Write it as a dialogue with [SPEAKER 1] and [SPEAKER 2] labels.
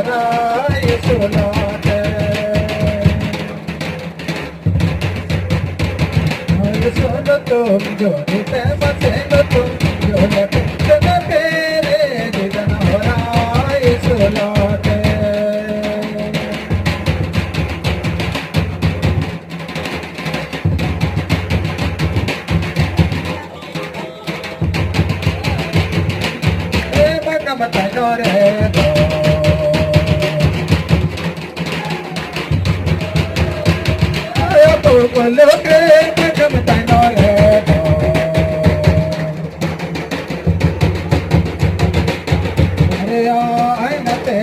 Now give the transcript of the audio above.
[SPEAKER 1] राय सुलाट सुन तुम जोड़ी प्रेम सिंह तुम जोड़े पिंचन तेरे जिदन राय सुलाट बताइनो रे तो बोलो के बताइनो रे अरे आई न ते